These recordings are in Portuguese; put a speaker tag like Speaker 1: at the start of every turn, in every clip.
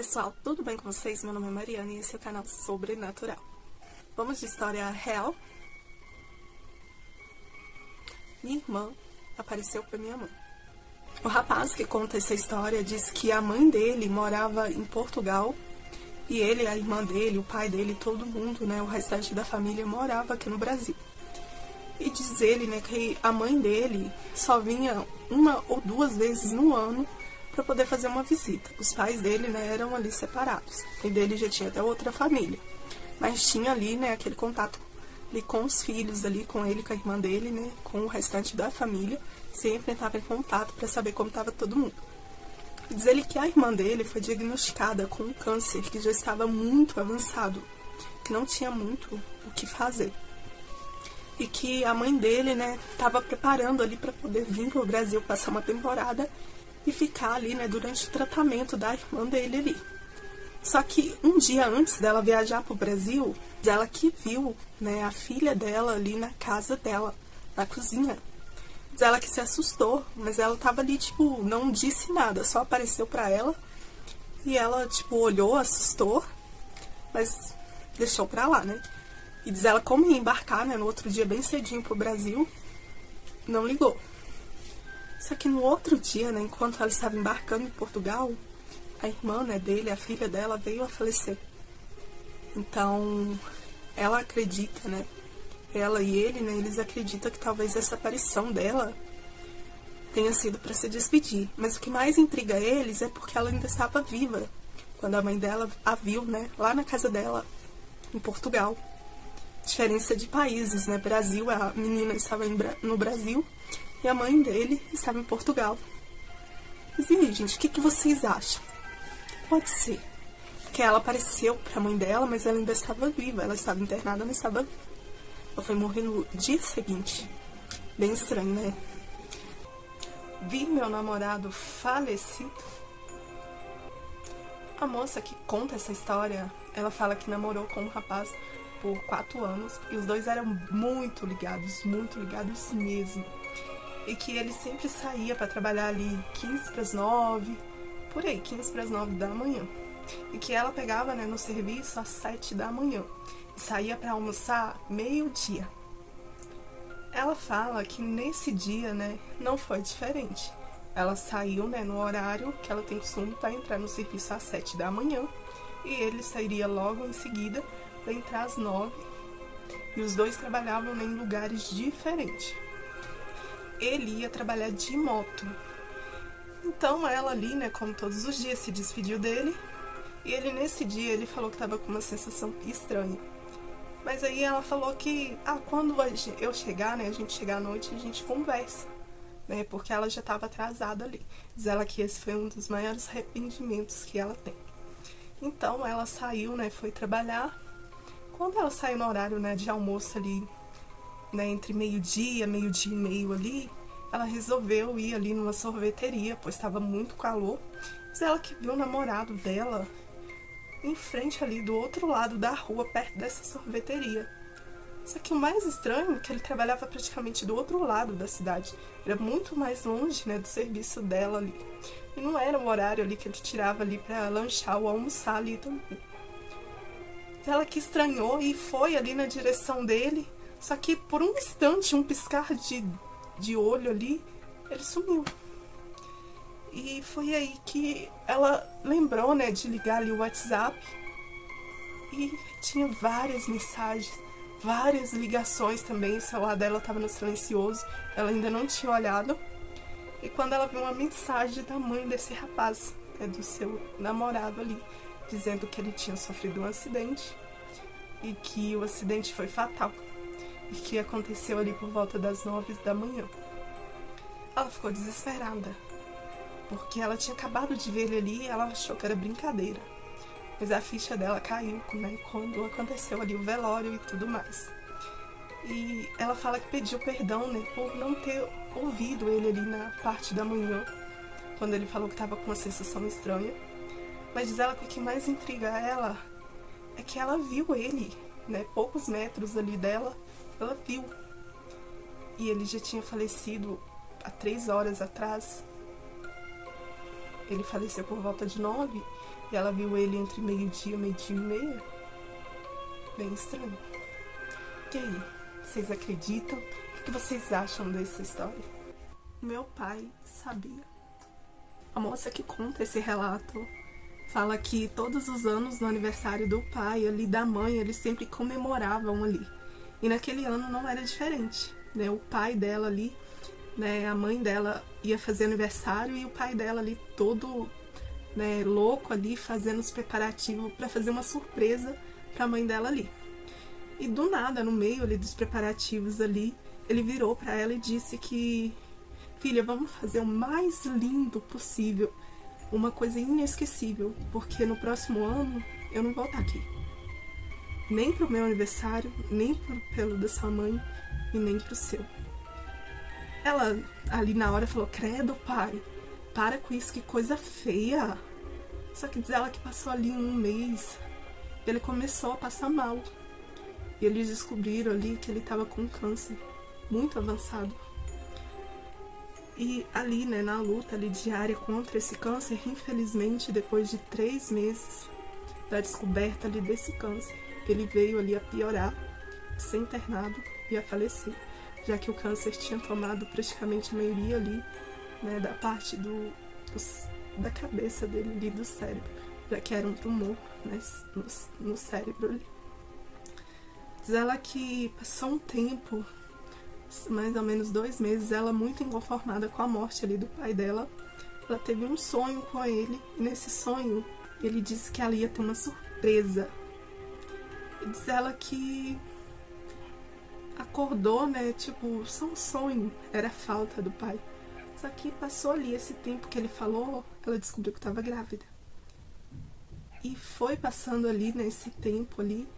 Speaker 1: pessoal, tudo bem com vocês? Meu nome é Mariana e esse é o canal Sobrenatural. Vamos de história real? Minha irmã apareceu pra minha mãe. O rapaz que conta essa história diz que a mãe dele morava em Portugal e ele, a irmã dele, o pai dele, todo mundo, né, o restante da família morava aqui no Brasil. E diz ele, né, que a mãe dele só vinha uma ou duas vezes no ano para poder fazer uma visita. Os pais dele, né, eram ali separados. E dele já tinha até outra família. Mas tinha ali, né, aquele contato ali com os filhos ali, com ele, com a irmã dele, né, com o restante da família. Sempre estava em contato para saber como estava todo mundo. E diz ele que a irmã dele foi diagnosticada com um câncer que já estava muito avançado, que não tinha muito o que fazer. E que a mãe dele, né, estava preparando ali para poder vir para o Brasil passar uma temporada e ficar ali, né, durante o tratamento da irmã dele ali. Só que um dia antes dela viajar para o Brasil, ela que viu, né, a filha dela ali na casa dela, na cozinha. Diz ela que se assustou, mas ela tava ali, tipo, não disse nada, só apareceu para ela. E ela, tipo, olhou, assustou, mas deixou pra lá, né? E diz ela como ia embarcar, né, no outro dia bem cedinho pro Brasil, não ligou. Só que no outro dia, né, enquanto ela estava embarcando em Portugal, a irmã, né, dele, a filha dela, veio a falecer. Então, ela acredita, né, ela e ele, né, eles acreditam que talvez essa aparição dela tenha sido para se despedir. Mas o que mais intriga eles é porque ela ainda estava viva quando a mãe dela a viu, né, lá na casa dela, em Portugal. Diferença de países, né? Brasil, a menina estava no Brasil e a mãe dele estava em Portugal. Mas e aí, gente, o que vocês acham? Pode ser que ela apareceu para a mãe dela, mas ela ainda estava viva. Ela estava internada, mas estava viva. Ela foi morrer no dia seguinte. Bem estranho, né? Vi meu namorado falecido. A moça que conta essa história, ela fala que namorou com um rapaz por 4 anos e os dois eram muito ligados mesmo. E que ele sempre saía para trabalhar ali 15 para as 9, por aí, 15 para as 9 da manhã. E que ela pegava, né, no serviço às 7 da manhã e saía para almoçar meio-dia. Ela fala que nesse dia, né, não foi diferente. Ela saiu, né, no horário que ela tem costume para entrar no serviço às 7 da manhã e ele sairia logo em seguida para entrar às 9. E os dois trabalhavam, né, em lugares diferentes. Ele ia trabalhar de moto. Então ela ali, né, como todos os dias, se despediu dele. E ele nesse dia, ele falou que estava com uma sensação estranha. Mas aí ela falou que, quando eu chegar, né, a gente chegar à noite, a gente conversa. Né, porque ela já estava atrasada ali. Diz ela que esse foi um dos maiores arrependimentos que ela tem. Então ela saiu, né, foi trabalhar. Quando ela saiu no horário, né, de almoço ali, né, entre meio-dia e meio ali, ela resolveu ir ali numa sorveteria, pois estava muito calor. Diz ela que viu o namorado dela em frente ali, do outro lado da rua, perto dessa sorveteria. Só que o mais estranho é que ele trabalhava praticamente do outro lado da cidade. Era muito mais longe, né, do serviço dela ali. E não era o horário ali que ele tirava ali para lanchar ou almoçar ali também. Ela que estranhou e foi ali na direção dele. Só que por um instante, um piscar de olho ali, ele sumiu. E foi aí que ela lembrou, né, de ligar ali o WhatsApp. E tinha várias mensagens, várias ligações também. O celular dela estava no silencioso, ela ainda não tinha olhado. E quando ela viu uma mensagem da mãe desse rapaz, né, do seu namorado ali, dizendo que ele tinha sofrido um acidente e que o acidente foi fatal e que aconteceu ali por volta das 9 da manhã. Ela ficou desesperada, porque ela tinha acabado de ver ele ali e ela achou que era brincadeira. Mas a ficha dela caiu, né, quando aconteceu ali o velório e tudo mais. E ela fala que pediu perdão, né, por não ter ouvido ele ali na parte da manhã, quando ele falou que estava com uma sensação estranha. Mas diz ela que o que mais intriga ela é que ela viu ele, né, poucos metros ali dela, ela viu. E ele já tinha falecido há 3 horas atrás. Ele faleceu por volta de 9, e ela viu ele entre meio-dia e meia. Bem estranho. E aí, vocês acreditam? O que vocês acham dessa história? Meu pai sabia. A moça que conta esse relato fala que todos os anos no aniversário do pai ali da mãe, eles sempre comemoravam ali. E naquele ano não era diferente, né? O pai dela ali, né, a mãe dela ia fazer aniversário e o pai dela ali todo, né, louco ali fazendo os preparativos para fazer uma surpresa para a mãe dela ali. E do nada, no meio ali dos preparativos ali, ele virou para ela e disse que: filha, vamos fazer o mais lindo possível, uma coisa inesquecível, porque no próximo ano eu não vou estar aqui. Nem pro meu aniversário, nem pelo da sua mãe e nem pro seu. Ela ali na hora falou: credo, pai, para com isso, que coisa feia. Só que diz ela que passou ali um mês, ele começou a passar mal. E eles descobriram ali que ele estava com câncer muito avançado. E ali, né, na luta ali diária contra esse câncer, infelizmente, depois de 3 meses da descoberta ali desse câncer, ele veio ali a piorar, a ser internado e a falecer, já que o câncer tinha tomado praticamente a maioria ali, né, da parte da cabeça dele ali, do cérebro, já que era um tumor, né, no cérebro ali. Diz ela que passou um tempo, mais ou menos 2 meses, ela muito inconformada com a morte ali do pai dela. Ela teve um sonho com ele, e nesse sonho ele disse que ela ia ter uma surpresa. E diz ela que acordou, né, tipo, só um sonho, era a falta do pai. Só que passou ali esse tempo que ele falou, ela descobriu que estava grávida. E foi passando ali, nesse tempo ali,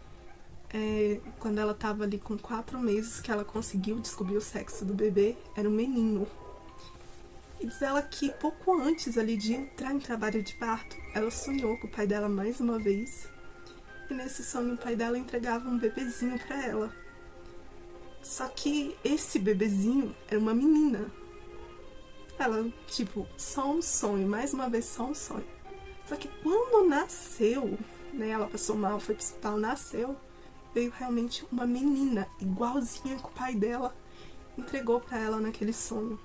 Speaker 1: quando ela estava ali com 4 meses, que ela conseguiu descobrir o sexo do bebê, era um menino. E diz ela que pouco antes ali de entrar em trabalho de parto, ela sonhou com o pai dela mais uma vez. E nesse sonho o pai dela entregava um bebezinho para ela. Só que esse bebezinho era uma menina. Ela, tipo, só um sonho, mais uma vez só um sonho. Só que quando nasceu, né, ela passou mal, foi pro hospital, nasceu, veio realmente uma menina, igualzinha que o pai dela entregou para ela naquele sonho.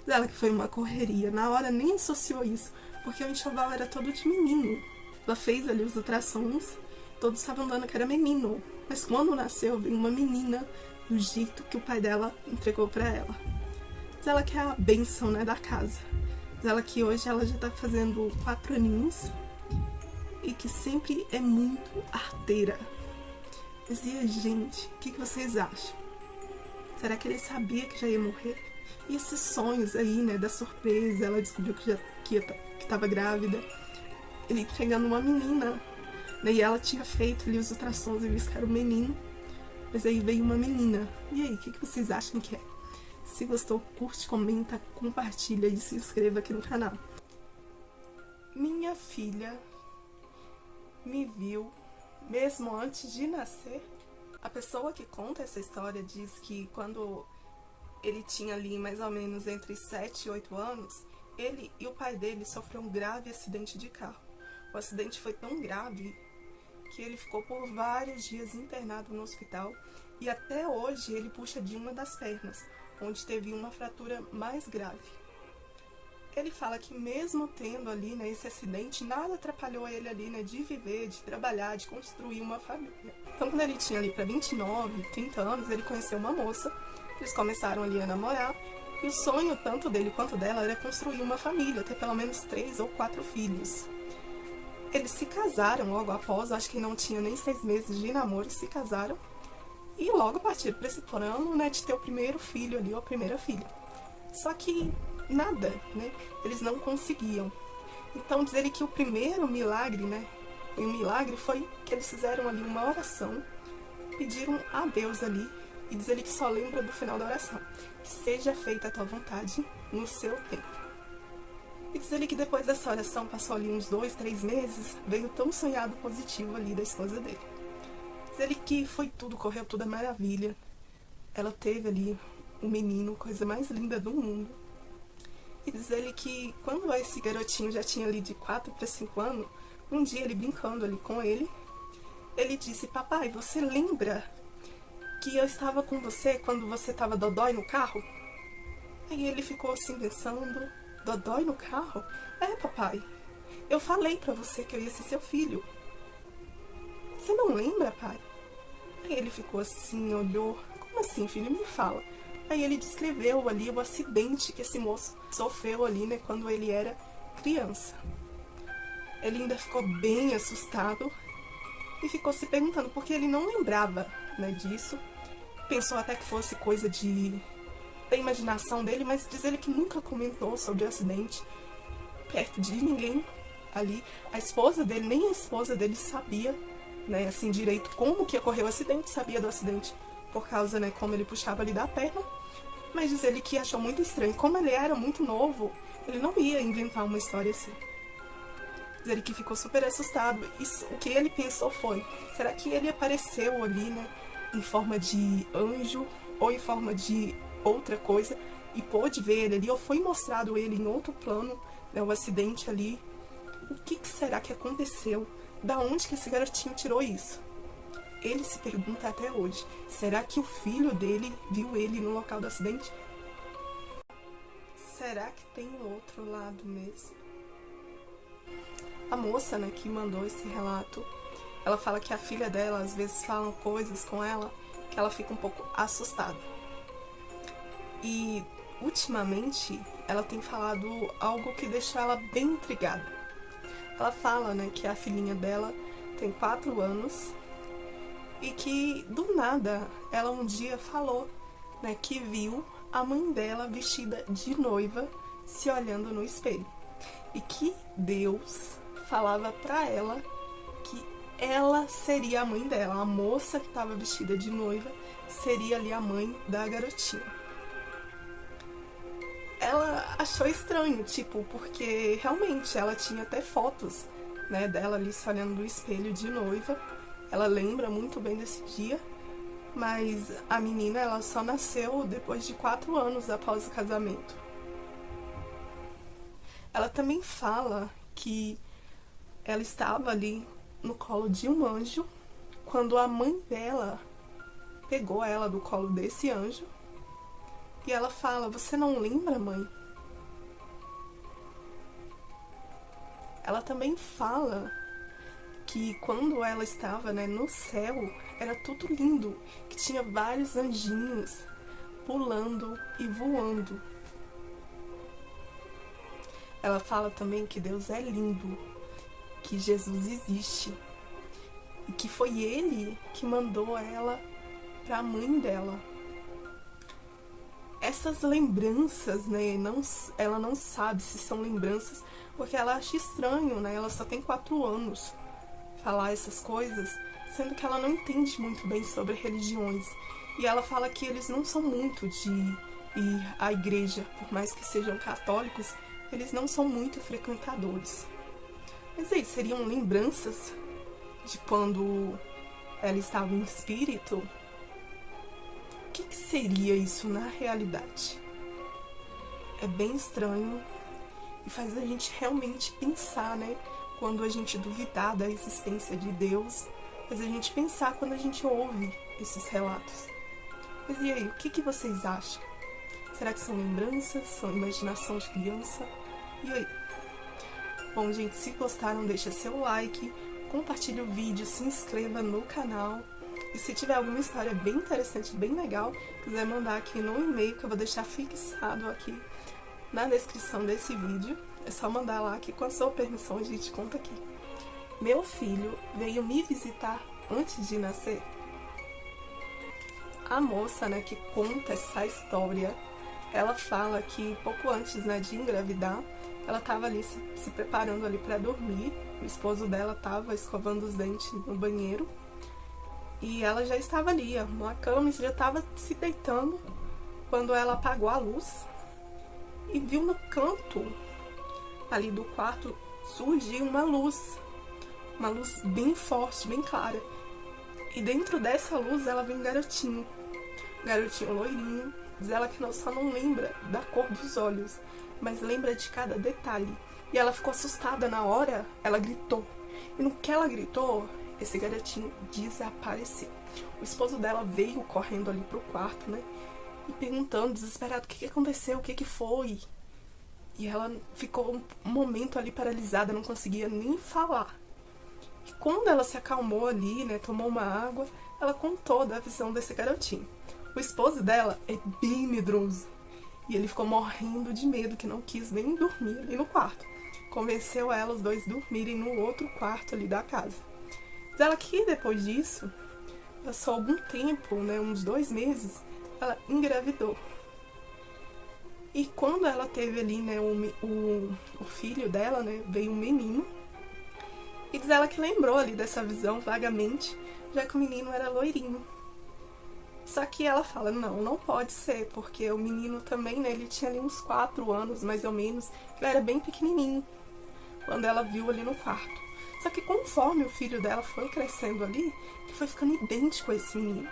Speaker 1: Dela que foi uma correria, na hora nem associou isso, porque o enxoval era todo de menino. Ela fez ali os ultrassons, todos estavam dando que era menino, mas quando nasceu veio uma menina do jeito que o pai dela entregou para ela. Diz ela que é a bênção, né, da casa. Diz ela que hoje ela já tá fazendo 4 aninhos e que sempre é muito arteira. Dizia, gente, o que vocês acham? Será que ele sabia que já ia morrer? E esses sonhos aí, né, da surpresa, ela descobriu que estava grávida, ele entregando uma menina, né, e ela tinha feito ali os ultrassons e visto que era um menino, mas aí veio uma menina. E aí, o que vocês acham que é? Se gostou, curte, comenta, compartilha e se inscreva aqui no canal. Minha filha me viu mesmo antes de nascer. A pessoa que conta essa história diz que quando ele tinha ali mais ou menos entre 7 e 8 anos, ele e o pai dele sofreram um grave acidente de carro. O acidente foi tão grave que ele ficou por vários dias internado no hospital e até hoje ele puxa de uma das pernas, onde teve uma fratura mais grave. Ele fala que mesmo tendo ali, né, esse acidente, nada atrapalhou ele ali, né, de viver, de trabalhar, de construir uma família. Então, quando ele tinha ali para 29, 30 anos, ele conheceu uma moça, eles começaram ali a namorar, e o sonho tanto dele quanto dela era construir uma família, ter pelo menos 3 ou 4 filhos. Eles se casaram logo após, acho que não tinha nem 6 meses de namoro, se casaram, e logo partiram para esse plano, né, de ter o primeiro filho ali, ou a primeira filha. Só que nada, né? Eles não conseguiam. Então diz ele que o primeiro milagre, né? O milagre foi que eles fizeram ali uma oração, pediram a Deus ali, e diz ele que só lembra do final da oração: que seja feita a tua vontade no seu tempo. E diz ele que depois dessa oração, passou ali uns 2, 3 meses, veio tão sonhado positivo ali da esposa dele. Diz ele que foi tudo, correu tudo a maravilha. Ela teve ali um menino, coisa mais linda do mundo. E diz ele que quando esse garotinho já tinha ali de 4 para 5 anos, Um dia ele brincando ali com ele, ele disse: papai, você lembra que eu estava com você quando você estava dodói no carro? Aí ele ficou assim pensando: dodói no carro? É, papai, eu falei pra você que eu ia ser seu filho. Você não lembra, pai? Aí ele ficou assim, olhou: como assim, filho? Me fala. Aí ele descreveu ali o acidente que esse moço sofreu ali, né, quando ele era criança. Ele ainda ficou bem assustado e ficou se perguntando, porque ele não lembrava, né, disso. Pensou até que fosse coisa da imaginação dele, mas diz ele que nunca comentou sobre o acidente perto de ninguém ali. A esposa dele, nem a esposa dele sabia, né, assim, direito como que ocorreu o acidente, sabia do acidente por causa, né, como ele puxava ali da perna, mas diz ele que achou muito estranho. Como ele era muito novo, ele não ia inventar uma história assim. Diz ele que ficou super assustado. Isso, o que ele pensou foi: será que ele apareceu ali, né, em forma de anjo ou em forma de outra coisa e pôde ver ele ali, ou foi mostrado ele em outro plano, né, o acidente ali? O que será que aconteceu? Da onde que esse garotinho tirou isso? Ele se pergunta até hoje: será que o filho dele viu ele no local do acidente? Será que tem um outro lado mesmo? A moça, né, que mandou esse relato, ela fala que a filha dela às vezes fala coisas com ela que ela fica um pouco assustada. E ultimamente ela tem falado algo que deixa ela bem intrigada. Ela fala, né, que a filhinha dela tem 4 anos e que do nada ela um dia falou, né, que viu a mãe dela vestida de noiva se olhando no espelho e que Deus falava pra ela que ela seria a mãe dela, a moça que estava vestida de noiva seria ali a mãe da garotinha. Ela achou estranho, tipo, porque realmente ela tinha até fotos, né, dela ali se olhando no espelho de noiva. Ela lembra muito bem desse dia, mas a menina, ela só nasceu depois de 4 anos após o casamento. Ela também fala que ela estava ali no colo de um anjo quando a mãe dela pegou ela do colo desse anjo e ela fala: você não lembra, mãe? Ela também fala que quando ela estava, né, no céu, era tudo lindo, que tinha vários anjinhos pulando e voando. Ela fala também que Deus é lindo, que Jesus existe e que foi Ele que mandou ela para a mãe dela. Essas lembranças, né, ela não sabe se são lembranças, porque ela acha estranho, né, ela só tem 4 anos, falar essas coisas, sendo que ela não entende muito bem sobre religiões. E ela fala que eles não são muito de ir à igreja, por mais que sejam católicos, eles não são muito frequentadores. Mas aí, seriam lembranças de quando ela estava em espírito? O que seria isso na realidade? É bem estranho e faz a gente realmente pensar, né? Quando a gente duvidar da existência de Deus, faz a gente pensar quando a gente ouve esses relatos. Mas e aí, o que vocês acham? Será que são lembranças? São imaginação de criança? E aí? Bom, gente, se gostaram, deixa seu like, compartilhe o vídeo, se inscreva no canal. E se tiver alguma história bem interessante, bem legal, quiser mandar aqui no e-mail, que eu vou deixar fixado aqui na descrição desse vídeo, é só mandar lá que com a sua permissão a gente conta aqui. Meu filho veio me visitar antes de nascer. A moça, né, que conta essa história, ela fala que pouco antes, né, de engravidar, ela estava ali se preparando ali para dormir. O esposo dela estava escovando os dentes no banheiro e ela já estava ali, arrumou a cama e já estava se deitando quando ela apagou a luz e viu no canto ali do quarto surgir uma luz bem forte, bem clara. E dentro dessa luz ela viu um garotinho loirinho. Diz ela que só não lembra da cor dos olhos, mas lembra de cada detalhe. E ela ficou assustada na hora, ela gritou: E no que ela gritou, esse garotinho desapareceu. O esposo dela veio correndo ali pro quarto, né? E perguntando, desesperado, o que aconteceu, o que foi? E ela ficou um momento ali paralisada, não conseguia nem falar. E quando ela se acalmou ali, né, tomou uma água, ela contou da visão desse garotinho. O esposo dela é bem medroso. E ele ficou morrendo de medo, que não quis nem dormir ali no quarto. Convenceu ela, os dois dormirem no outro quarto ali da casa. Diz ela que depois disso, passou algum tempo, né, uns 2 meses, ela engravidou. E quando ela teve ali, né, o filho dela, né, veio um menino. E diz ela que lembrou ali dessa visão vagamente, já que o menino era loirinho. Só que ela fala, não pode ser, porque o menino também, né, ele tinha ali uns 4 anos, mais ou menos, ele era bem pequenininho, quando ela viu ali no quarto. Só que conforme o filho dela foi crescendo ali, ele foi ficando idêntico a esse menino.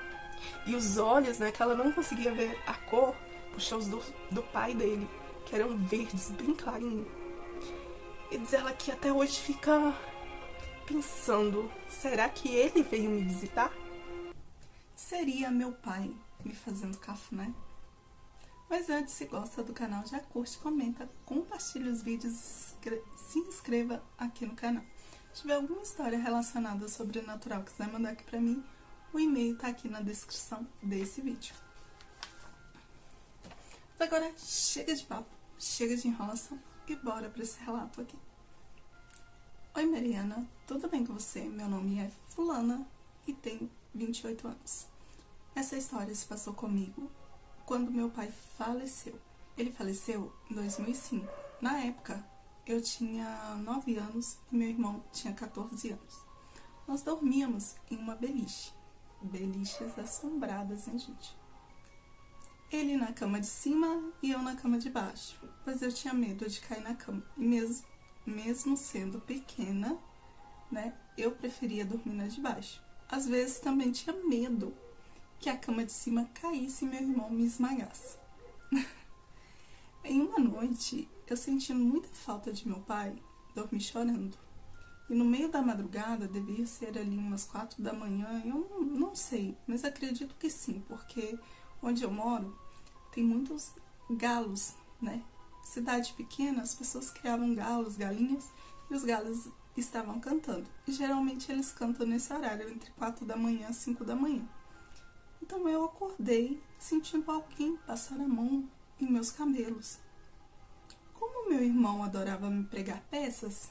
Speaker 1: E os olhos, né, que ela não conseguia ver a cor, puxou os do pai dele, que eram verdes, bem clarinho. E diz ela que até hoje fica pensando, será que ele veio me visitar? Seria meu pai me fazendo cafuné? Mas antes, se gosta do canal, já curte, comenta, compartilha os vídeos, se inscreva aqui no canal. Se tiver alguma história relacionada ao sobrenatural que quiser mandar aqui pra mim, o e-mail tá aqui na descrição desse vídeo. Mas agora chega de papo, chega de enrolação e bora pra esse relato aqui. Oi Mariana, tudo bem com você? Meu nome é Fulana e tenho 28 anos. Essa história se passou comigo quando meu pai faleceu. Ele faleceu em 2005. Na época, eu tinha 9 anos e meu irmão tinha 14 anos. Nós dormíamos em uma beliche. Beliches assombradas, hein, gente? Ele na cama de cima e eu na cama de baixo, pois eu tinha medo de cair na cama. E mesmo sendo pequena, né, eu preferia dormir na de baixo. Às vezes também tinha medo que a cama de cima caísse e meu irmão me esmagasse. Em uma noite, eu sentindo muita falta de meu pai, dormi chorando. E no meio da madrugada, devia ser ali umas 4 da manhã, eu não sei, mas acredito que sim, porque onde eu moro tem muitos galos, né? Cidade pequena, as pessoas criavam galos, galinhas, e os galos estavam cantando. E geralmente eles cantam nesse horário, entre 4 da manhã e 5 da manhã. Então eu acordei sentindo alguém passar a mão em meus cabelos. Como meu irmão adorava me pregar peças,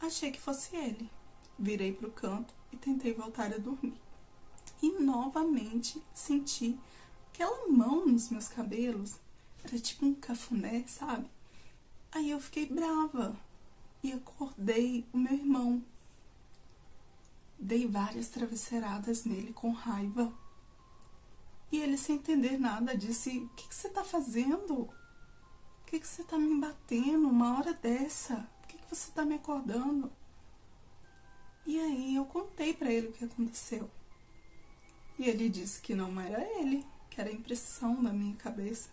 Speaker 1: achei que fosse ele. Virei para o canto e tentei voltar a dormir. E novamente senti aquela mão nos meus cabelos. Era tipo um cafuné, sabe? Aí eu fiquei brava e acordei o meu irmão. Dei várias travesseiradas nele com raiva. E ele, sem entender nada, disse, o que você tá fazendo? Por que você tá me batendo uma hora dessa? Por que você tá me acordando? E aí eu contei pra ele o que aconteceu. E ele disse que não era ele, que era impressão da minha cabeça,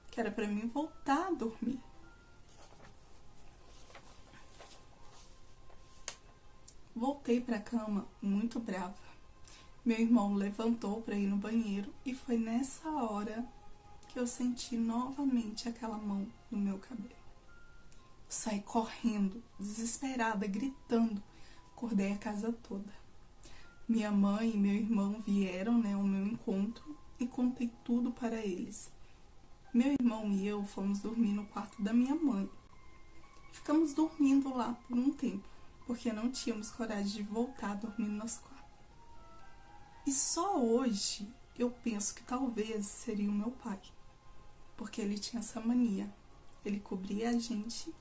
Speaker 1: que era pra mim voltar a dormir. Voltei pra cama muito brava. Meu irmão levantou para ir no banheiro e foi nessa hora que eu senti novamente aquela mão no meu cabelo. Saí correndo, desesperada, gritando. Acordei a casa toda. Minha mãe e meu irmão vieram, né, ao meu encontro e contei tudo para eles. Meu irmão e eu fomos dormir no quarto da minha mãe. Ficamos dormindo lá por um tempo, porque não tínhamos coragem de voltar a dormir no nosso quarto. E só hoje eu penso que talvez seria o meu pai, porque ele tinha essa mania. Ele cobria a gente,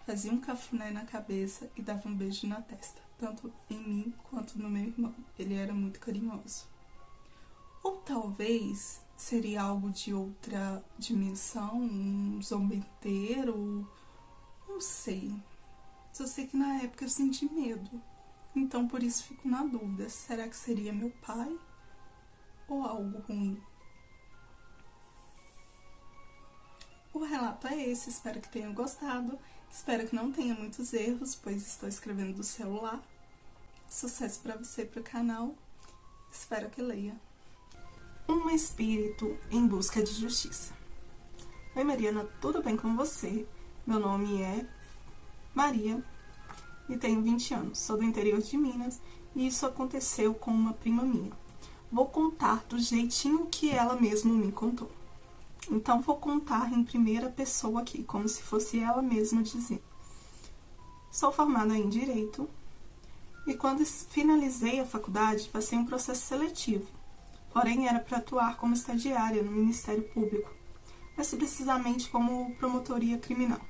Speaker 1: fazia um cafuné na cabeça e dava um beijo na testa, tanto em mim quanto no meu irmão. Ele era muito carinhoso. Ou talvez seria algo de outra dimensão, um zombeteiro, não sei. Só sei que na época eu senti medo. Então, por isso fico na dúvida, será que seria meu pai ou algo ruim? O relato é esse, espero que tenham gostado. Espero que não tenha muitos erros, pois estou escrevendo do celular. Sucesso para você e para o canal. Espero que leia. Um espírito em busca de justiça. Oi Mariana, tudo bem com você? Meu nome é Maria e tenho 20 anos. Sou do interior de Minas e isso aconteceu com uma prima minha. Vou contar do jeitinho que ela mesma me contou. Então vou contar em primeira pessoa aqui, como se fosse ela mesma dizendo. Sou formada em Direito e quando finalizei a faculdade passei um processo seletivo. Porém era para atuar como estagiária no Ministério Público, mais precisamente como promotoria criminal.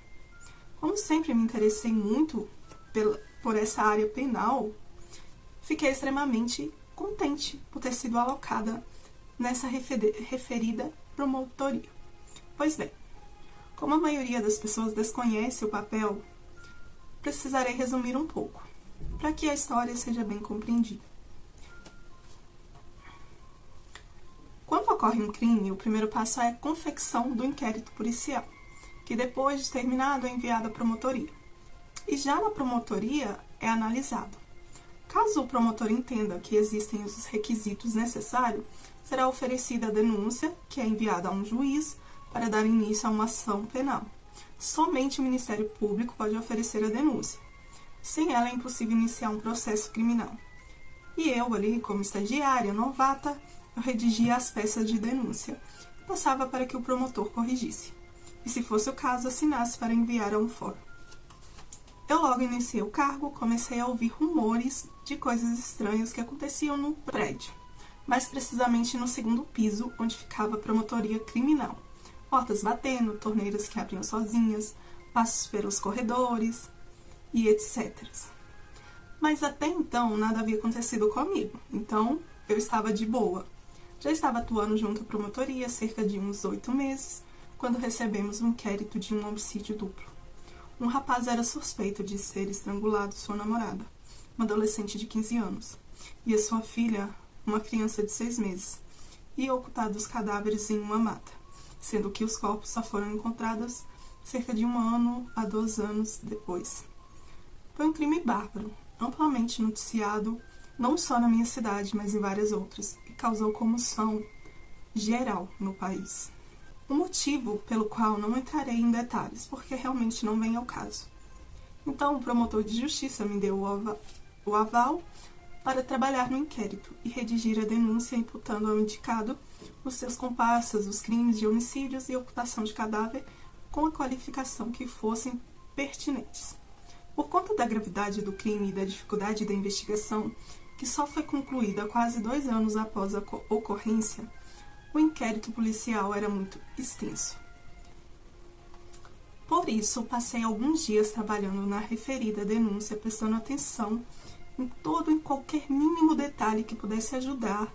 Speaker 1: Como sempre me interessei muito por essa área penal, fiquei extremamente contente por ter sido alocada nessa referida promotoria. Pois bem, como a maioria das pessoas desconhece o papel, precisarei resumir um pouco, para que a história seja bem compreendida. Quando ocorre um crime, o primeiro passo é a confecção do inquérito policial, que depois de terminado é enviado à promotoria. E já na promotoria é analisado. Caso o promotor entenda que existem os requisitos necessários, será oferecida a denúncia, que é enviada a um juiz para dar início a uma ação penal. Somente o Ministério Público pode oferecer a denúncia. Sem ela é impossível iniciar um processo criminal. E eu ali, como estagiária, novata, eu redigia as peças de denúncia. Passava para que o promotor corrigisse. E se fosse o caso, assinasse para enviar a um fórum. Eu logo iniciei o cargo, comecei a ouvir rumores de coisas estranhas que aconteciam no prédio, mais precisamente no segundo piso, onde ficava a promotoria criminal. Portas batendo, torneiras que abriam sozinhas, passos pelos corredores e etc. Mas até então nada havia acontecido comigo, então eu estava de boa. Já estava atuando junto à promotoria há cerca de uns 8 meses, quando recebemos um inquérito de um homicídio duplo. Um rapaz era suspeito de ter estrangulado sua namorada, uma adolescente de 15 anos, e a sua filha, uma criança de 6 meses, e ocultado os cadáveres em uma mata, sendo que os corpos só foram encontrados cerca de 1 ano a 2 anos depois. Foi um crime bárbaro, amplamente noticiado, não só na minha cidade, mas em várias outras, e causou comoção geral no país. O motivo pelo qual não entrarei em detalhes, porque realmente não vem ao caso. Então, o promotor de justiça me deu o aval para trabalhar no inquérito e redigir a denúncia imputando ao indicado os seus comparsas, os crimes de homicídios e ocultação de cadáver com a qualificação que fossem pertinentes. Por conta da gravidade do crime e da dificuldade da investigação, que só foi concluída quase 2 anos após a ocorrência, o inquérito policial era muito extenso. Por isso, passei alguns dias trabalhando na referida denúncia, prestando atenção em qualquer mínimo detalhe que pudesse ajudar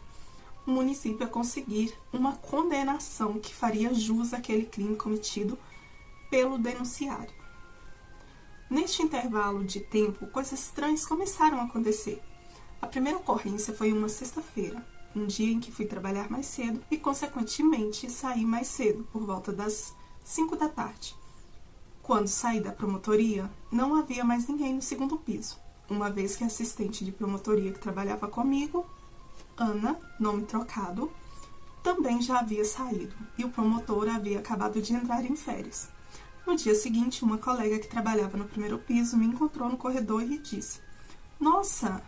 Speaker 1: o município a conseguir uma condenação que faria jus àquele crime cometido pelo denunciário. Neste intervalo de tempo, coisas estranhas começaram a acontecer. A primeira ocorrência foi uma sexta-feira, um dia em que fui trabalhar mais cedo e, consequentemente, saí mais cedo, por volta das 5 da tarde. Quando saí da promotoria, não havia mais ninguém no segundo piso, uma vez que a assistente de promotoria que trabalhava comigo, Ana, nome trocado, também já havia saído e o promotor havia acabado de entrar em férias. No dia seguinte, uma colega que trabalhava no primeiro piso me encontrou no corredor e disse: "Nossa,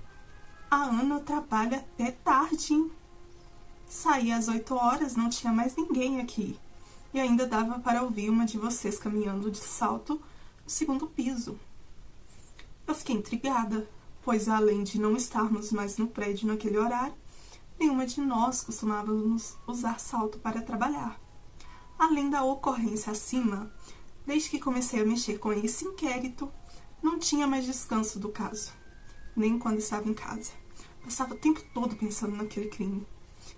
Speaker 1: a Ana trabalha até tarde, hein? Saí às 8 horas, não tinha mais ninguém aqui. E ainda dava para ouvir uma de vocês caminhando de salto no segundo piso." Eu fiquei intrigada, pois além de não estarmos mais no prédio naquele horário, nenhuma de nós costumávamos usar salto para trabalhar. Além da ocorrência acima, desde que comecei a mexer com esse inquérito, não tinha mais descanso do caso, nem quando estava em casa. Passava o tempo todo pensando naquele crime,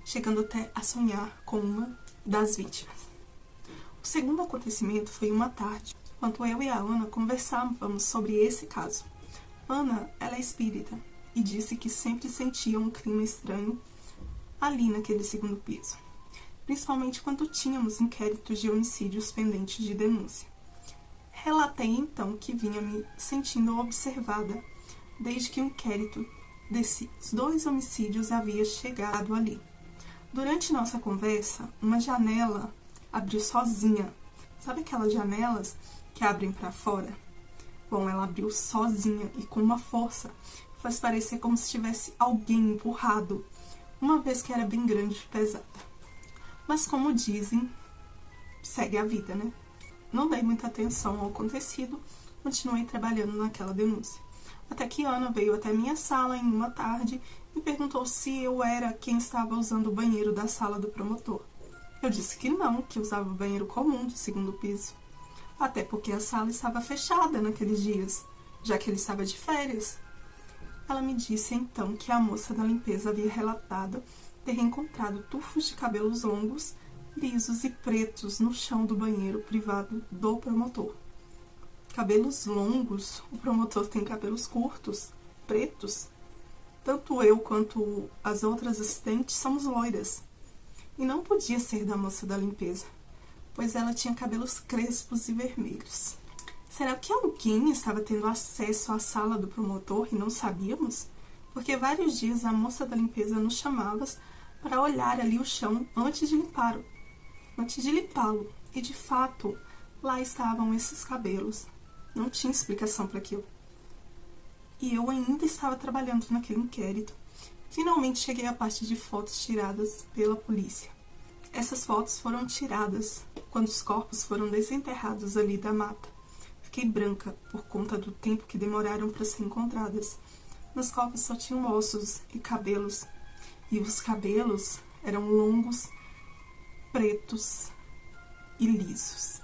Speaker 1: chegando até a sonhar com uma das vítimas. O segundo acontecimento foi uma tarde, quando eu e a Ana conversávamos sobre esse caso. Ana, ela é espírita e disse que sempre sentia um clima estranho ali naquele segundo piso, principalmente quando tínhamos inquéritos de homicídios pendentes de denúncia. Relatei então que vinha me sentindo observada desde que o inquérito desses 2 homicídios havia chegado ali. Durante nossa conversa, uma janela abriu sozinha. Sabe aquelas janelas que abrem para fora? Bom, ela abriu sozinha e com uma força. Faz parecer como se tivesse alguém empurrado, uma vez que era bem grande e pesada. Mas como dizem, segue a vida, né? Não dei muita atenção ao acontecido, continuei trabalhando naquela denúncia. Até que Ana veio até minha sala em uma tarde e perguntou se eu era quem estava usando o banheiro da sala do promotor. Eu disse que não, que usava o banheiro comum do 2º piso. Até porque a sala estava fechada naqueles dias, já que ele estava de férias. Ela me disse então que a moça da limpeza havia relatado ter encontrado tufos de cabelos longos, lisos e pretos no chão do banheiro privado do promotor. Cabelos longos? O promotor tem cabelos curtos, pretos. Tanto eu quanto as outras assistentes somos loiras. E não podia ser da moça da limpeza, pois ela tinha cabelos crespos e vermelhos. Será que alguém estava tendo acesso à sala do promotor e não sabíamos? Porque vários dias a moça da limpeza nos chamava para olhar ali o chão antes de limpá-lo. E de fato, lá estavam esses cabelos. Não tinha explicação para aquilo. E eu ainda estava trabalhando naquele inquérito. Finalmente cheguei à parte de fotos tiradas pela polícia. Essas fotos foram tiradas quando os corpos foram desenterrados ali da mata. Fiquei branca por conta do tempo que demoraram para ser encontradas. Nos corpos só tinham ossos e cabelos. E os cabelos eram longos, pretos e lisos,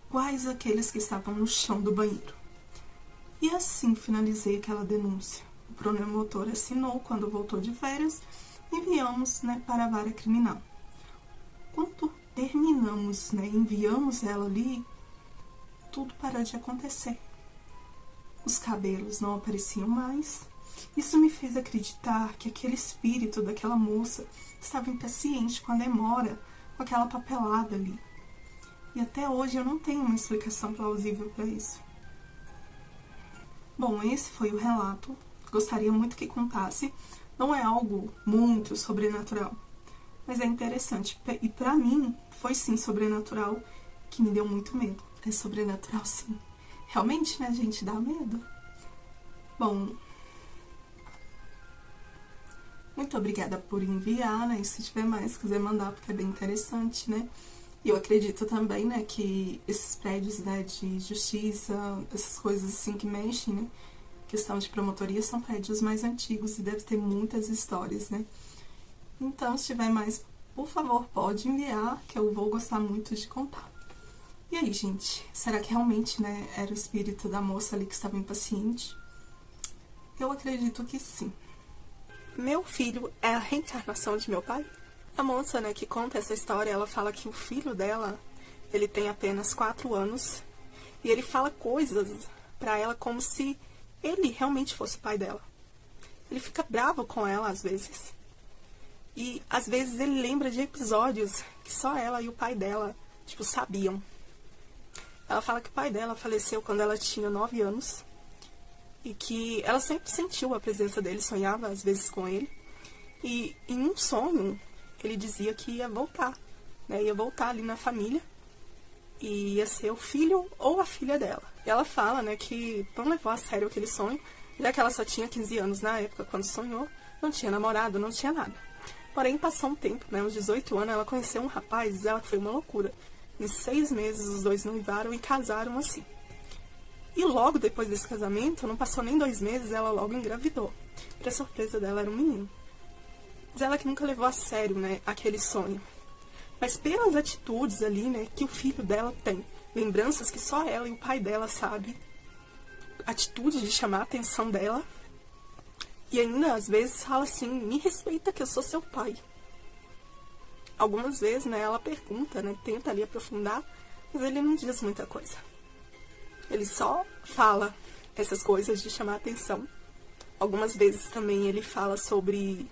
Speaker 1: iguais àqueles que estavam no chão do banheiro. E assim finalizei aquela denúncia. O promotor assinou quando voltou de férias e enviamos para a vara criminal. Quando terminamos, enviamos ela ali, tudo parou de acontecer. Os cabelos não apareciam mais. Isso me fez acreditar que aquele espírito daquela moça estava impaciente com a demora, com aquela papelada ali. E até hoje eu não tenho uma explicação plausível para isso. Bom, esse foi o relato. Gostaria muito que contasse. Não é algo muito sobrenatural, mas é interessante. E pra mim, foi sim sobrenatural, que me deu muito medo. É sobrenatural sim. Realmente, né, gente, dá medo. Bom, muito obrigada por enviar, né? E se tiver mais, quiser mandar, porque é bem interessante, né? E eu acredito também, né, que esses prédios, né, de justiça, essas coisas assim que mexem, né, questão de promotoria, são prédios mais antigos e deve ter muitas histórias, né? Então, se tiver mais, por favor, pode enviar, que eu vou gostar muito de contar. E aí, gente, será que realmente, né, era o espírito da moça ali que estava impaciente? Eu acredito que sim. Meu filho é a reencarnação de meu pai? A moça, né, que conta essa história, ela fala que o filho dela, ele tem apenas 4 anos e ele fala coisas pra ela como se ele realmente fosse o pai dela. Ele fica bravo com ela às vezes. E às vezes ele lembra de episódios que só ela e o pai dela, sabiam. Ela fala que o pai dela faleceu quando ela tinha 9 anos e que ela sempre sentiu a presença dele, sonhava às vezes com ele. E em um sonho, ele dizia que ia voltar, né? Ia voltar ali na família e ia ser o filho ou a filha dela. E ela fala, né, que não levou a sério aquele sonho, já que ela só tinha 15 anos na época quando sonhou, não tinha namorado, não tinha nada. Porém, passou um tempo, né, uns 18 anos, ela conheceu um rapaz, ela foi uma loucura. Em 6 meses, os dois noivaram e casaram assim. E logo depois desse casamento, não passou nem 2 meses, ela logo engravidou. Pra surpresa dela, era um menino. Diz ela que nunca levou a sério, né, aquele sonho. Mas pelas atitudes ali, né, que o filho dela tem, lembranças que só ela e o pai dela sabem, atitude de chamar a atenção dela, e ainda às vezes fala assim, me respeita que eu sou seu pai. Algumas vezes, né, ela pergunta, né, tenta ali aprofundar, mas ele não diz muita coisa. Ele só fala essas coisas de chamar a atenção. Algumas vezes também ele fala sobre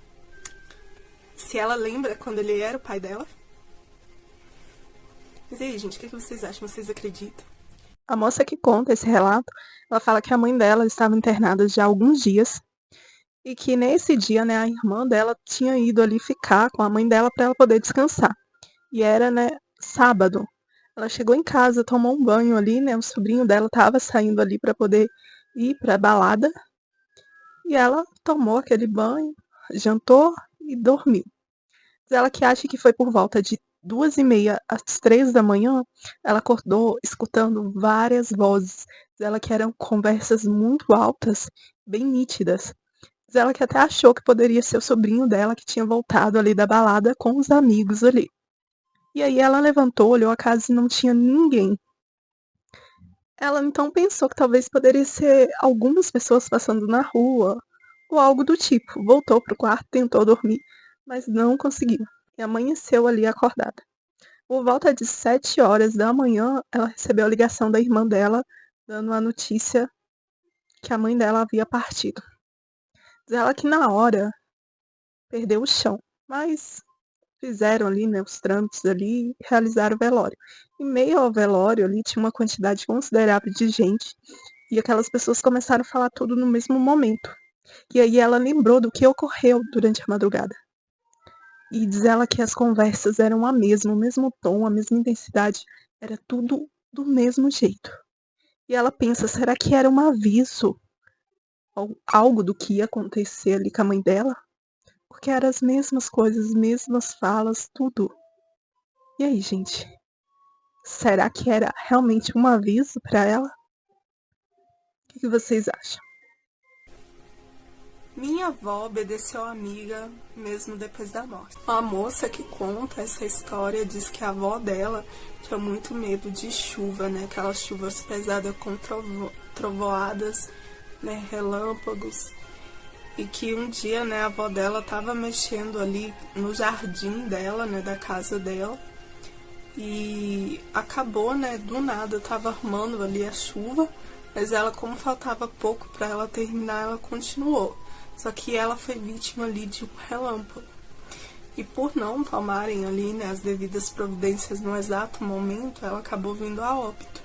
Speaker 1: se ela lembra quando ele era o pai dela. Mas e aí, gente, o que vocês acham? Vocês acreditam? A moça que conta esse relato, ela fala que a mãe dela estava internada já há alguns dias e que nesse dia, né, a irmã dela tinha ido ali ficar com a mãe dela para ela poder descansar. E era, né, sábado. Ela chegou em casa, tomou um banho ali, né, o sobrinho dela estava saindo ali para poder ir para a balada e ela tomou aquele banho, jantou e dormiu. Ela que acha que foi por volta de 2h30 às 3 da manhã, ela acordou escutando várias vozes. Diz ela que eram conversas muito altas, bem nítidas. Diz ela que até achou que poderia ser o sobrinho dela que tinha voltado ali da balada com os amigos ali. E aí ela levantou, olhou a casa e não tinha ninguém. Ela então pensou que talvez poderia ser algumas pessoas passando na rua ou algo do tipo. Voltou para o quarto, tentou dormir, mas não conseguiu. E amanheceu ali acordada. Por volta de 7 horas da manhã, ela recebeu a ligação da irmã dela, dando a notícia que a mãe dela havia partido. Diz ela que na hora perdeu o chão, mas fizeram ali, né, os trâmites ali e realizaram o velório. Em meio ao velório ali tinha uma quantidade considerável de gente e aquelas pessoas começaram a falar tudo no mesmo momento. E aí ela lembrou do que ocorreu durante a madrugada. E diz ela que as conversas eram a mesma, o mesmo tom, a mesma intensidade, era tudo do mesmo jeito. E ela pensa, será que era um aviso? Algo do que ia acontecer ali com a mãe dela? Porque eram as mesmas coisas, as mesmas falas, tudo. E aí, gente? Será que era realmente um aviso para ela? O que vocês acham?
Speaker 2: Minha avó obedeceu a amiga mesmo depois da morte. A moça que conta essa história diz que a avó dela tinha muito medo de chuva, né? Aquelas chuvas pesadas com trovoadas, né? Relâmpagos. E que um dia, né, a avó dela estava mexendo ali no jardim dela, né, da casa dela. E acabou, né, do nada, estava armando ali a chuva, mas ela, como faltava pouco para ela terminar, ela continuou. Só que ela foi vítima ali de um relâmpago. E por não tomarem ali, né, as devidas providências no exato momento, ela acabou vindo a óbito.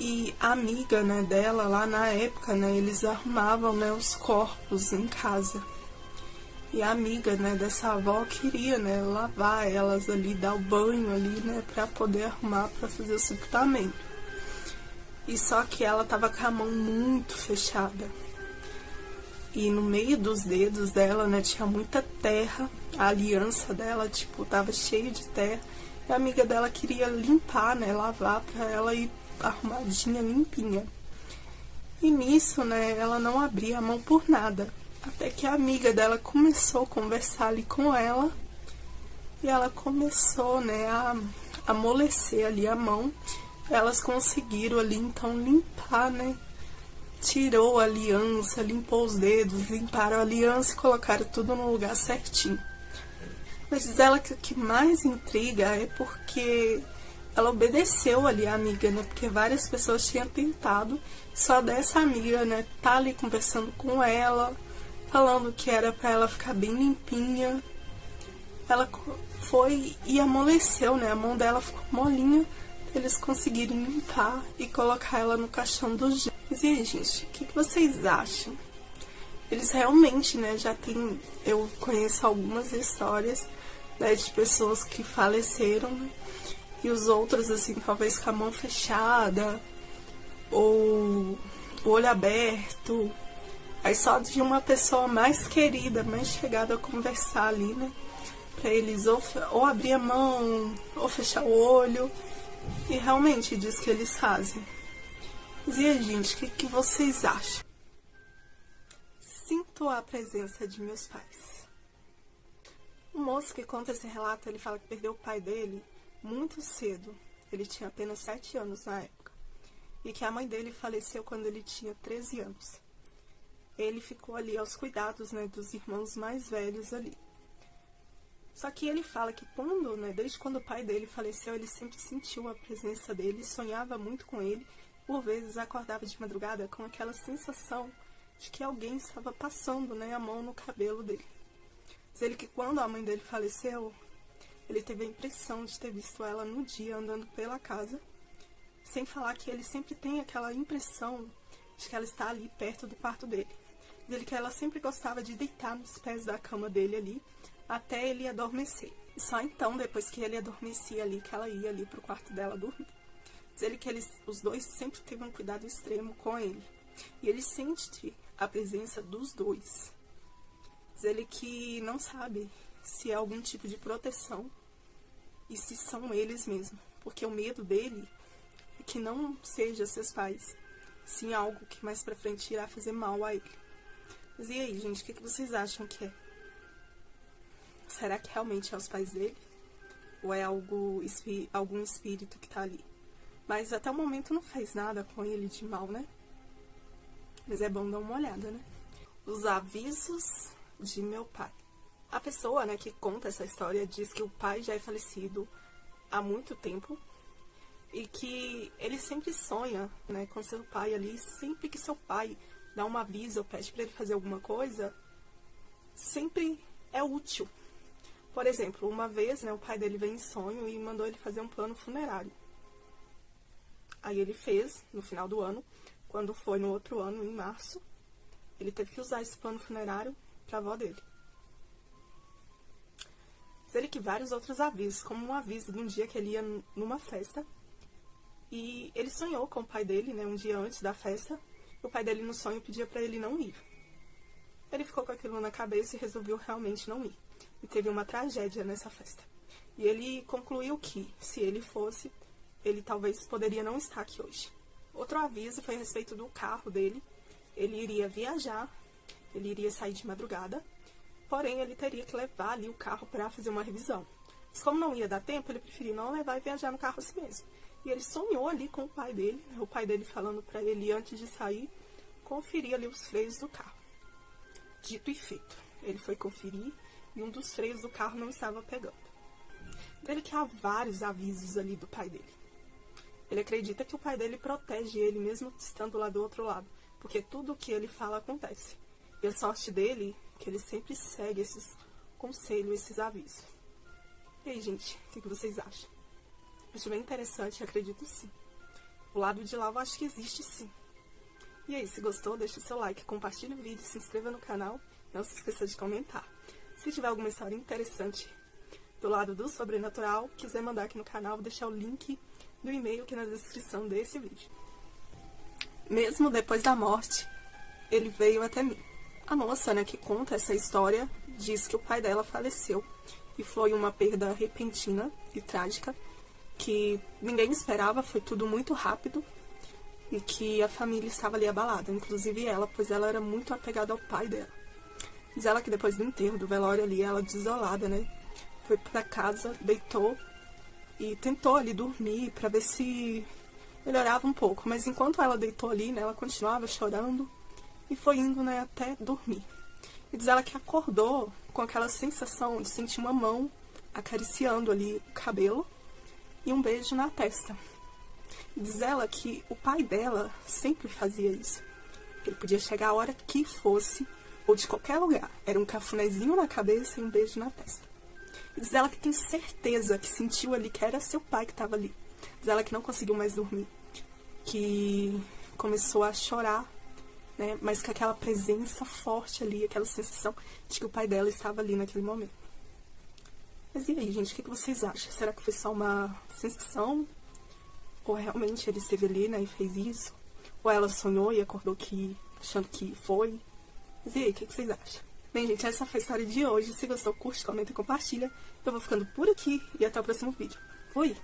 Speaker 2: E a amiga, né, dela, lá na época, né, eles arrumavam, né, os corpos em casa. E a amiga, né, dessa avó queria, né, lavar elas ali, dar o banho ali, né, pra poder arrumar pra fazer o sepultamento. E só que ela tava com a mão muito fechada. E no meio dos dedos dela, né, tinha muita terra. A aliança dela, tipo, tava cheia de terra. E a amiga dela queria limpar, né, lavar pra ela ir arrumadinha, limpinha. E nisso, né, ela não abria a mão por nada. Até que a amiga dela começou a conversar ali com ela. E ela começou, né, a amolecer ali a mão. Elas conseguiram ali, então, limpar, né. Tirou a aliança, limpou os dedos, limparam a aliança e colocaram tudo no lugar certinho. Mas diz ela que o que mais intriga é porque ela obedeceu ali a amiga, né? Porque várias pessoas tinham tentado, só dessa amiga, né? Tá ali conversando com ela, falando que era pra ela ficar bem limpinha. Ela foi e amoleceu, né? A mão dela ficou molinha, pra eles conseguirem limpar e colocar ela no caixão do gelo. Mas e aí, gente, o que vocês acham? Eles realmente, né, já tem... Eu conheço algumas histórias, né, de pessoas que faleceram, né? E os outros, assim, talvez com a mão fechada, ou o olho aberto. Aí só de uma pessoa mais querida, mais chegada a conversar ali, né? Pra eles ou abrir a mão, ou fechar o olho. E realmente diz que eles fazem. Mas e aí, gente, o que vocês acham? Sinto a presença de meus pais. O moço que conta esse relato, ele fala que perdeu o pai dele muito cedo. Ele tinha apenas 7 anos na época. E que a mãe dele faleceu quando ele tinha 13 anos. Ele ficou ali aos cuidados, né, dos irmãos mais velhos ali. Só que ele fala que quando, né, desde quando o pai dele faleceu, ele sempre sentiu a presença dele, sonhava muito com ele. Por vezes acordava de madrugada com aquela sensação de que alguém estava passando, né, a mão no cabelo dele. Diz ele que quando a mãe dele faleceu, ele teve a impressão de ter visto ela no dia andando pela casa,
Speaker 1: Sem falar que ele sempre tem aquela impressão de que ela está ali perto do quarto dele. Dele que ela sempre gostava de deitar nos pés da cama dele ali, até ele adormecer. E só então, depois que ele adormecia ali, que ela ia ali pro quarto dela dormir. Diz ele que os dois sempre teve um cuidado extremo com ele. E ele sente a presença dos dois. Diz ele que não sabe se é algum tipo de proteção e se são eles mesmos. Porque o medo dele é que não seja seus pais, sim algo que mais pra frente irá fazer mal a ele. Mas e aí, gente, o que vocês acham que é? Será que realmente é os pais dele? Ou é algum espírito que tá ali? Mas até o momento não faz nada com ele de mal, né? Mas é bom dar uma olhada, né? Os avisos de meu pai. A pessoa, né, que conta essa história diz que o pai já é falecido há muito tempo e que ele sempre sonha, né, com seu pai ali. Sempre que seu pai dá um aviso ou pede pra ele fazer alguma coisa, sempre é útil. Por exemplo, uma vez, né, o pai dele veio em sonho e mandou ele fazer um plano funerário. Aí ele fez, no final do ano. Quando foi no outro ano, em março, ele teve que usar esse plano funerário pra avó dele. Diz ele que vários outros avisos, como um aviso de um dia que ele ia numa festa. E ele sonhou com o pai dele, né, um dia antes da festa. E o pai dele no sonho pedia pra ele não ir. Ele ficou com aquilo na cabeça e resolveu realmente não ir. E teve uma tragédia nessa festa. E ele concluiu que, se ele fosse, ele talvez poderia não estar aqui hoje. Outro aviso foi a respeito do carro dele. Ele iria viajar, ele iria sair de madrugada, porém ele teria que levar ali o carro para fazer uma revisão. Mas como não ia dar tempo, ele preferiu não levar e viajar no carro assim mesmo. E ele sonhou ali com o pai dele, né, o pai dele falando para ele antes de sair, conferir ali os freios do carro. Dito e feito, ele foi conferir e um dos freios do carro não estava pegando. Dele que há vários avisos ali do pai dele. Ele acredita que o pai dele protege ele mesmo estando lá do outro lado, porque tudo o que ele fala acontece. E a sorte dele é que ele sempre segue esses conselhos, esses avisos. E aí, gente, o que vocês acham? Acho bem interessante, acredito sim. O lado de lá eu acho que existe sim. E aí, se gostou, deixa o seu like, compartilhe o vídeo, se inscreva no canal, não se esqueça de comentar. Se tiver alguma história interessante do lado do sobrenatural, quiser mandar aqui no canal, vou deixar o link do e-mail aqui na descrição desse vídeo. Mesmo depois da morte, ele veio até mim. A moça, né, que conta essa história diz que o pai dela faleceu e foi uma perda repentina e trágica, que ninguém esperava, foi tudo muito rápido e que a família estava ali abalada, inclusive ela, pois ela era muito apegada ao pai dela. Diz ela que depois do enterro, do velório ali, ela desolada, né, foi pra casa, deitou e tentou ali dormir pra ver se melhorava um pouco. Mas enquanto ela deitou ali, né, ela continuava chorando e foi indo, né, até dormir. E diz ela que acordou com aquela sensação de sentir uma mão acariciando ali o cabelo e um beijo na testa. E diz ela que o pai dela sempre fazia isso. Ele podia chegar a hora que fosse, ou de qualquer lugar. Era um cafunézinho na cabeça e um beijo na testa. E diz ela que tem certeza que sentiu ali que era seu pai que estava ali. Diz ela que não conseguiu mais dormir, que começou a chorar, né, mas com aquela presença forte ali, aquela sensação de que o pai dela estava ali naquele momento. Mas e aí, gente, o que vocês acham? Será que foi só uma sensação? Ou realmente ele esteve ali, né, e fez isso? Ou ela sonhou e acordou achando que foi? Mas e aí, o que vocês acham? Bem, gente, essa foi a história de hoje. Se gostou, curte, comenta e compartilha. Eu vou ficando por aqui e até o próximo vídeo. Fui!